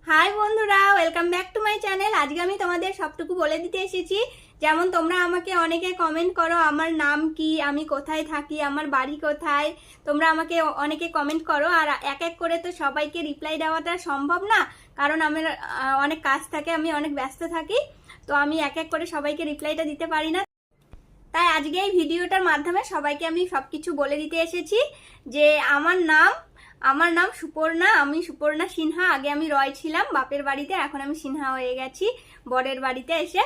High বন্ধুরা, welcome back to my channel. আজকে আমি তোমাদের সবটুকু বলে দিতে এসেছি। যেমন তোমরা আমাকে অনেকে কমেন্ট করো আমার নাম কি, আমি কোথায় থাকি, আমার বাড়ি কোথায়। তোমরা আমাকে অনেকে কমেন্ট করো, আর এক এক করে তো সবাইকে রিপ্লাই দেওয়াটা সম্ভব না, কারণ আমার অনেক কাজ থাকে, আমি অনেক ব্যস্ত থাকি, তো আমি এক এক করে সবাইকে রিপ্লাইটা দিতে পারি না। তাই আজকে এই ভিডিওটার মাধ্যমে সবাইকে আমি সবকিছু বলে দিতে এসেছি যে আমার নাম সুপর্ণা। আমি সুপর্ণা সিনহা। আগে আমি রয় ছিলাম বাপের বাড়িতে, এখন আমি সিনহা হয়ে গেছি বরের বাড়িতে এসে।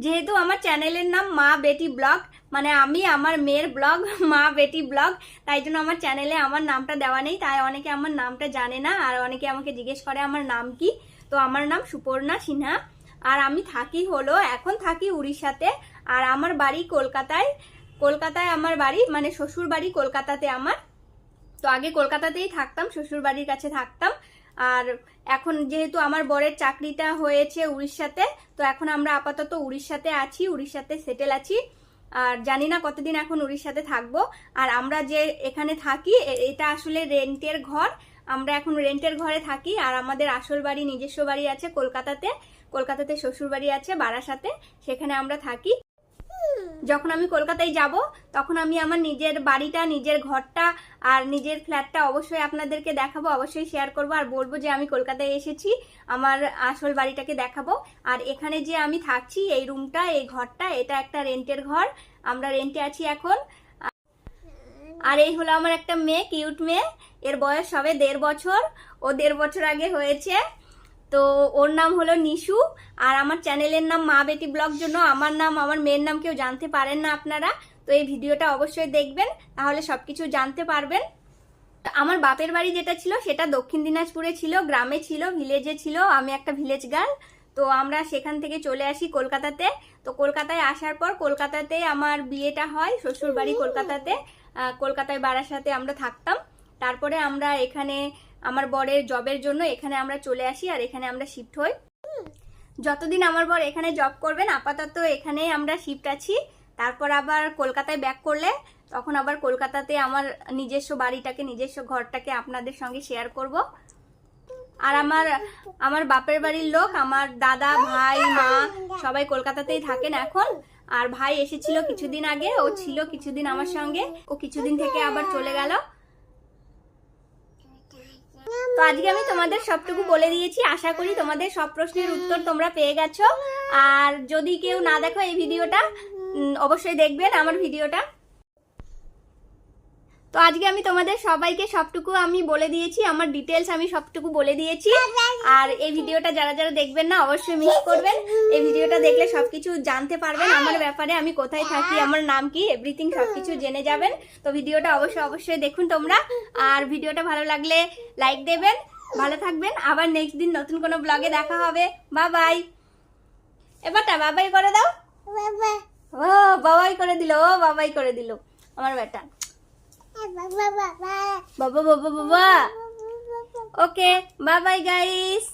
যেহেতু আমার চ্যানেলের নাম মা বেটি ব্লগ, মানে আমি আমার মেয়ের ব্লগ মা বেটি ব্লগ, তাই জন্য আমার চ্যানেলে আমার নামটা দেওয়া নেই। তাই অনেকে আমার নামটা জানে না, আর অনেকে আমাকে জিজ্ঞেস করে আমার নাম কি। তো আমার নাম সুপর্ণা সিনহা, আর আমি এখন থাকি উড়িষ্যাতে, আর আমার বাড়ি কলকাতায় আমার বাড়ি, মানে শ্বশুর বাড়ি কলকাতাতে আমার। তো আগে কলকাতাতেই থাকতাম, শ্বশুর বাড়ির কাছে থাকতাম, আর এখন যেহেতু আমার বরের চাকরিটা হয়েছে উড়িষ্যাতে, তো এখন আমরা আপাতত উড়িষ্যাতে আছি, উড়িষ্যাতে সেটেল আছি, আর জানি না কতদিন এখন উড়িষ্যাতে থাকবো। আর আমরা যে এখানে থাকি এটা আসলে রেন্টের ঘর, আমরা এখন রেন্টের ঘরে থাকি। আর আমাদের আসল বাড়ি, নিজস্ব বাড়ি আছে কলকাতাতে শ্বশুর বাড়ি আছে বারাসাতে, সেখানে আমরা থাকি। যখন আমি কলকাতায় যাব তখন আমি আমার নিজের বাড়িটা, নিজের ঘরটা আর নিজের ফ্ল্যাটটা অবশ্যই আপনাদেরকে দেখাবো, অবশ্যই শেয়ার করব, আর বলবো যে আমি কলকাতায় এসেছি, আমার আসল বাড়িটাকে দেখাবো। আর এখানে যে আমি থাকছি, এই রুমটা, এই ঘরটা, এটা একটা রেন্টের ঘর, আমরা রেন্টে আছি এখন। আর এই হলো আমার একটা মেয়ে, কিউট মেয়ে, এর বয়স হবে 1.5 বছর, ও 1.5 বছর আগে হয়েছে। তো ওর নাম হলো নিশু। আর আমার চ্যানেলের নাম মা বেটি ব্লগ, জন্য আমার মেয়ের নাম কেউ জানতে পারেন না আপনারা। তো এই ভিডিওটা অবশ্যই দেখবেন, তাহলে সবকিছু জানতে পারবেন। আমার বাপের বাড়ি যেটা ছিল সেটা দক্ষিণ দিনাজপুরে ছিল, গ্রামে ছিল, ভিলেজে ছিল, আমি একটা ভিলেজ গার্ল। তো আমরা সেখান থেকে চলে আসি কলকাতাতে। তো কলকাতায় আসার পর কলকাতাতে আমার বিয়েটা হয়, শ্বশুর বাড়ি কলকাতায় বারাসাতে আমরা থাকতাম। তারপরে আমরা এখানে আমার বরের জবের জন্য এখানে আমরা চলে আসি, আর এখানে আমরা শিফট হই। যতদিন আমার বর এখানে জব করবেন আপাতত এখানেই আমরা শিফট আছি। তারপর আবার কলকাতায় ব্যাক করলে তখন আবার কলকাতাতে আমার নিজস্ব বাড়িটাকে, নিজস্ব ঘরটাকে আপনাদের সঙ্গে শেয়ার করব। আর আমার বাপের বাড়ির লোক, আমার দাদা, ভাই, মা সবাই কলকাতাতেই থাকেন এখন। আর ভাই এসেছিল কিছুদিন আগে, ও ছিল কিছুদিন আমার সঙ্গে, ও কিছুদিন থেকে আবার চলে গেল। তো আজকে আমি তোমাদের সবটুকু বলে দিয়েছি, আশা করি তোমাদের সব প্রশ্নের উত্তর তোমরা পেয়ে গেছো। আর যদি কেউ না দেখো এই ভিডিওটা, অবশ্যই দেখবেন আমার ভিডিওটা। তো আজকে আমি তোমাদের সবাইকে সবটুকু আমি বলে দিয়েছি, আমার ডিটেলস আমি সবটুকু বলে দিয়েছি। আর এই ভিডিওটা যারা যারা দেখবেন না অবশ্যই মিস করবেন, এই ভিডিওটা দেখলে সবকিছু জানতে পারবেন আমার ব্যাপারে, আমি কোথায় থাকি, আমার নাম কি, এভরিথিং সবকিছু জেনে যাবেন। তো ভিডিওটা অবশ্যই দেখুন তোমরা। আর ভিডিওটা ভালো লাগলে লাইক দেবেন। ভালো থাকবেন, আবার নেক্সট দিন নতুন কোনো ব্লগে দেখা হবে। Bye bye. এবারটা বাবাই করে দাও। ও বাবাই করে দিল, ও বাবাই করে দিল আমার বেটা। বাবা। Okay, bye bye guys.